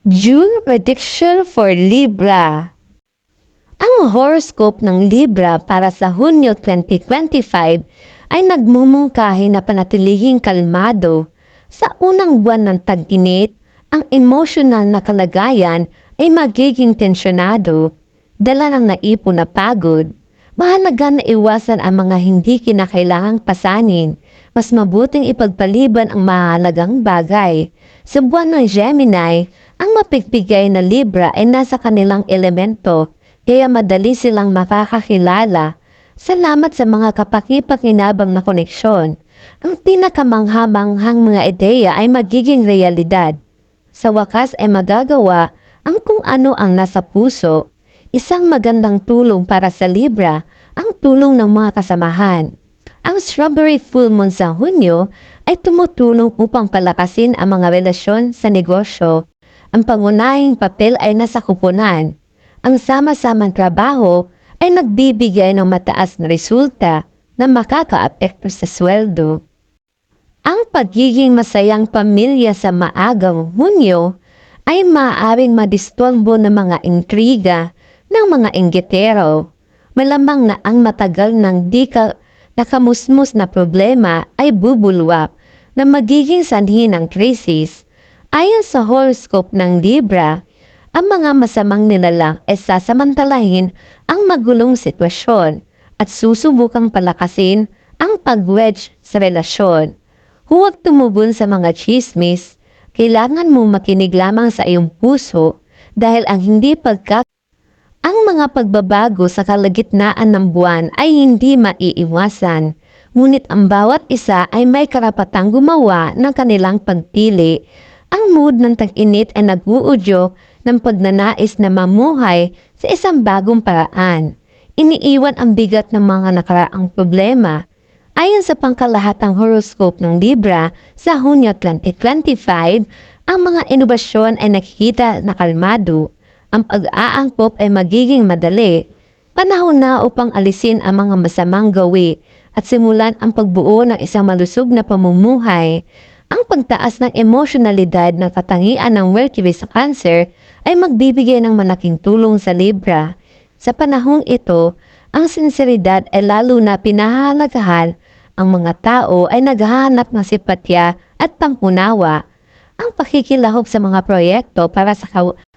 June prediction for Libra. Ang horoscope ng Libra para sa Hunyo 2025 ay nagmumungkahi na panatiling kalmado. Sa unang buwan ng tag-init, ang emosyonal na kalagayan ay magiging tensyonado, dala ng naipon na pagod. Mahalaga na iwasan ang mga hindi kinakailangang pasanin. Mas mabuting ipagpaliban ang mahalagang bagay. Sa buwan ng Gemini, ang mapigbigay na Libra ay nasa kanilang elemento, kaya madali silang makakakilala. Salamat sa mga kapaki-pakinabang na koneksyon. Ang pinakamangha-manghang mga ideya ay magiging realidad. Sa wakas ay magagawa ang kung ano ang nasa puso. Isang magandang tulong para sa Libra, ang tulong ng mga kasamahan. Ang strawberry full moon sa Hunyo ay tumutulong upang palakasin ang mga relasyon sa negosyo. Ang pangunahing papel ay nasa kupunan. Ang sama-samang trabaho ay nagbibigay ng mataas na resulta na makakaapekto sa sweldo. Ang pagiging masayang pamilya sa maagang Hunyo ay maaaring madisturbo ng mga intriga ng mga inggitero. Malamang na ang matagal ng nakamusmus na problema ay bubulwak na magiging sanhi ng krisis. Ayon sa horoscope ng Libra, ang mga masamang nilalang ay sasamantalahin ang magulong sitwasyon at susubukang palakasin ang pag-wedge sa relasyon. Huwag tumubon sa mga chismis. Kailangan mong makinig lamang sa iyong puso dahil ang mga pagbabago sa kalagitnaan ng buwan ay hindi maiiwasan. Ngunit ang bawat isa ay may karapatang gumawa ng kanilang pagpili. Ang mood ng tag-init ay nag-uudyok ng pagnanais na mamuhay sa isang bagong paraan. Iniiwan ang bigat ng mga nakaraang problema. Ayon sa pangkalahatang horoscope ng Libra sa Hunyo 2025, ang mga inobasyon ay nakikita na kalmado. Ang pag-aangkop ay magiging madali. Panahon na upang alisin ang mga masamang gawi at simulan ang pagbuo ng isang malusog na pamumuhay. Ang pagtaas ng emosyonalidad ng katangian ng Mercury sa Cancer ay magbibigay ng malaking tulong sa Libra. Sa panahong ito, ang sinseridad ay lalo na pinahahalagahan. Ang mga tao ay naghahanap ng simpatya at pangunawa. Ang pakikilahok sa mga proyekto para sa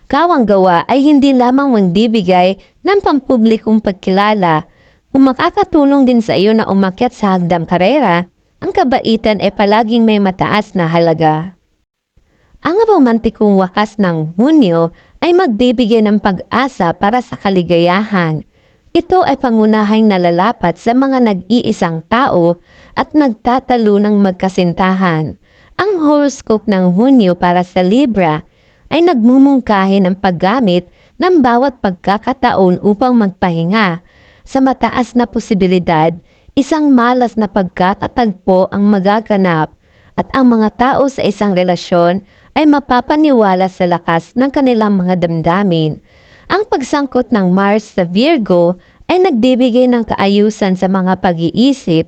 kawang gawa ay hindi lamang magbibigay ng pampublikong pagkilala. Kung makakatulong din sa iyo na umakyat sa hagdang karera, ang kabaitan ay palaging may mataas na halaga. Ang romantikong wakas ng Hunyo ay magbibigay ng pag-asa para sa kaligayahan. Ito ay pangunahing nalalapat sa mga nag-iisang tao at nagtatalo ng magkasintahan. Ang horoscope ng Hunyo para sa Libra ay nagmumungkahi ng paggamit ng bawat pagkakataon upang magpahinga. Sa mataas na posibilidad, isang malas na pagkakatagpo ang magaganap at ang mga tao sa isang relasyon ay mapapaniwala sa lakas ng kanilang mga damdamin. Ang pagsangkot ng Mars sa Virgo ay nagbibigay ng kaayusan sa mga pag-iisip.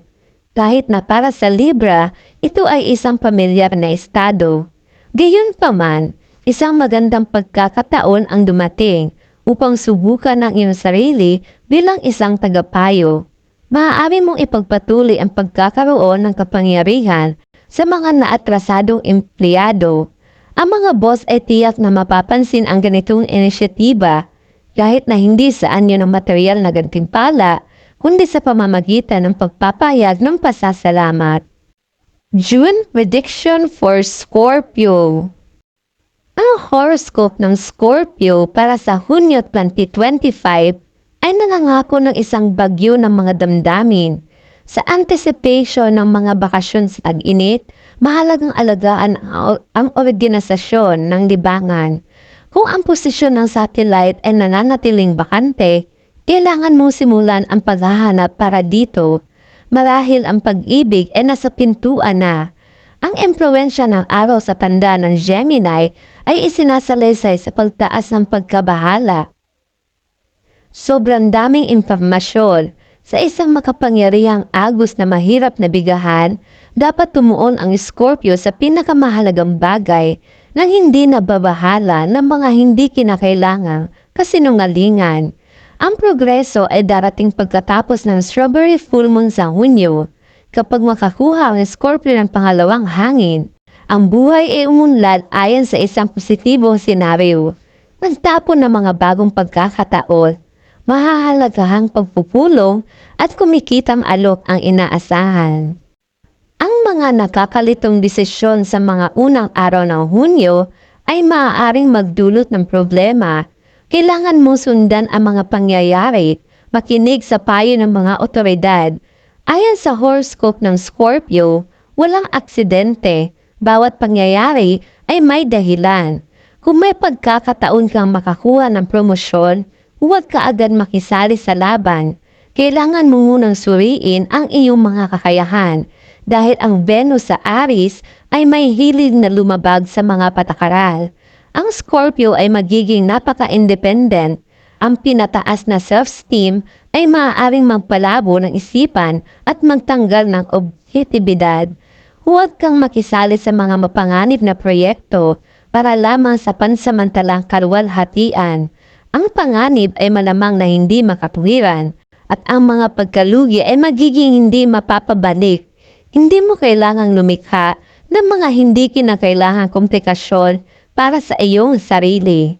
Kahit na para sa Libra, ito ay isang pamilyar na estado. Gayunpaman, isang magandang pagkakataon ang dumating upang subukan ang iyong sarili bilang isang tagapayo. Maaari mong ipagpatuloy ang pagkakaroon ng kapangyarihan sa mga naatrasadong empleyado. Ang mga boss ay tiyak na mapapansin ang ganitong inisyatiba kahit na hindi sa anyo ng material na gantimpala, kundi sa pamamagitan ng pagpapahayag ng pasasalamat. June prediction for Scorpio. Ang horoscope ng Scorpio para sa Hunyo 2025 ay nangangako ng isang bagyo ng mga damdamin. Sa anticipation ng mga bakasyon sa tag-init, mahalagang alagaan ang organisasyon ng libangan. Kung ang posisyon ng satellite ay nananatiling bakante, kailangan mong simulan ang paghahanap para dito. Marahil ang pag-ibig ay nasa pintuan na. Ang impluwensya ng araw sa tanda ng Gemini ay isinasalaysay sa pagtaas ng pagkabahala. Sobrang daming impormasyon. Sa isang makapangyarihang agos na mahirap na bigahan, dapat tumuon ang Scorpio sa pinakamahalagang bagay, nang hindi nababahala ng mga hindi kinakailangang kasinungalingan. Ang progreso ay darating pagkatapos ng strawberry full moon sa Hunyo. Kapag makakuha ang Scorpio ng pangalawang hangin, ang buhay ay umunlad ayon sa isang positibong senaryo. Nagtapon ng mga bagong pagkakataon, mahahalagahang pagpupulong at kumikitang alok ang inaasahan. Ang mga nakakalitong desisyon sa mga unang araw ng Hunyo ay maaaring magdulot ng problema. Kailangan mo sundan ang mga pangyayari, makinig sa payo ng mga otoridad. Ayon sa horoscope ng Scorpio, walang aksidente. Bawat pangyayari ay may dahilan. Kung may pagkakataon kang makakuha ng promosyon, huwag ka agad makisali sa laban. Kailangan mo munang suriin ang iyong mga kakayahan dahil ang Venus sa Aries ay may hilig na lumabag sa mga patakaran. Ang Scorpio ay magiging napaka-independent. Ang pinataas na self-esteem ay maaaring magpalabo ng isipan at magtanggal ng objetibidad. Huwag kang makisali sa mga mapanganib na proyekto para lamang sa pansamantalang kaluwalhatian. Ang panganib ay malamang na hindi makatuwiran at ang mga pagkalugi ay magiging hindi mapapabalik. Hindi mo kailangang lumikha ng mga hindi kinakailangang komplikasyon para sa iyong sarili.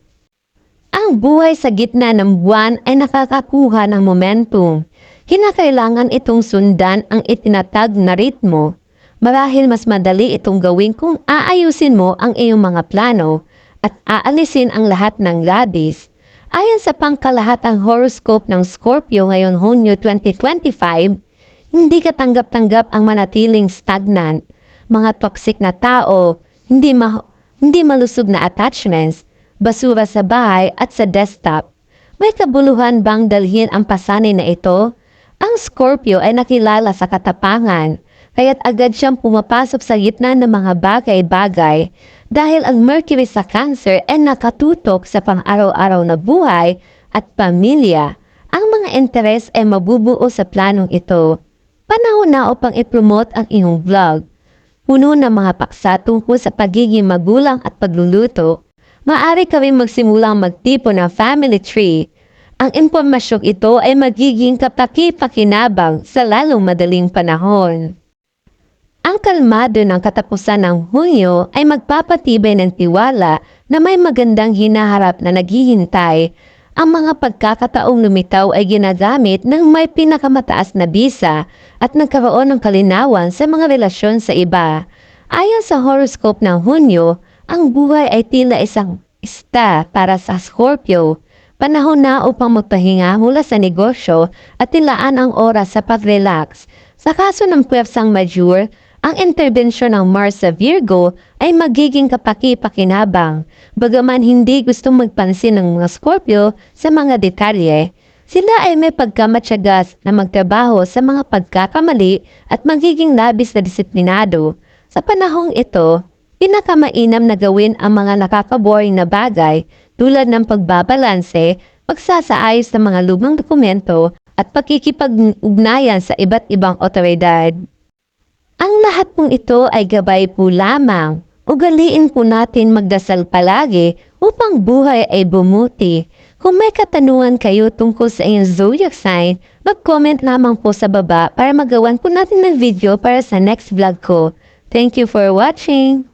Ang buhay sa gitna ng buwan ay nakakakuha ng momentum. Kinakailangan itong sundan ang itinatag na ritmo. Marahil mas madali itong gawin kung aayusin mo ang iyong mga plano at aalisin ang lahat ng labis. Ayon sa pangkalahatang horoscope ng Scorpio ngayong Hunyo 2025, hindi katanggap-tanggap ang manatiling stagnant. Mga toxic na tao, hindi malusog na attachments, basura sa bahay at sa desktop. May kabuluhan bang dalhin ang pasanay na ito? Ang Scorpio ay nakilala sa katapangan, kaya't agad siyang pumapasok sa gitna ng mga bagay-bagay dahil ang Mercury sa Cancer ay nakatutok sa pang-araw-araw na buhay at pamilya. Ang mga interes ay mabubuo sa planong ito. Panahon na upang i-promote ang iyong vlog. Puno ng mga paksa tungkol sa pagiging magulang at pagluluto, maaari ka rin magsimulang magtipon ng family tree. Ang impormasyong ito ay magiging kapaki-pakinabang sa lalong madaling panahon. Ang kalmado ng katapusan ng Hunyo ay magpapatibay ng tiwala na may magandang hinaharap na naghihintay. Ang mga pagkakataong lumitaw ay ginagamit ng may pinakamataas na bisa at nagkaroon ng kalinawan sa mga relasyon sa iba. Ayon sa horoscope ng Hunyo, ang buhay ay tila isang para sa Scorpio. Panahon na upang magpahinga mula sa negosyo at tilaan ang oras sa pag-relax. Sa kaso ng puwersang major, ang interbensyon ng Mars sa Virgo ay magiging kapaki-pakinabang. Bagaman hindi gustong magpansin ng mga Scorpio sa mga detalye, sila ay may pagkamatyagas na magtrabaho sa mga pagkakamali at magiging labis na disiplinado. Sa panahong ito, pinakamainam na gawin ang mga nakakaboring na bagay tulad ng pagbabalanse, pagsasaayos ng mga lumang dokumento at pakikipag-ugnayan sa iba't ibang otoridad. Ang lahat pong ito ay gabay po lamang. Ugaliin po natin magdasal palagi upang buhay ay bumuti. Kung may katanungan kayo tungkol sa inyong zodiac sign, mag-comment lamang po sa baba para magawan po natin ng video para sa next vlog ko. Thank you for watching!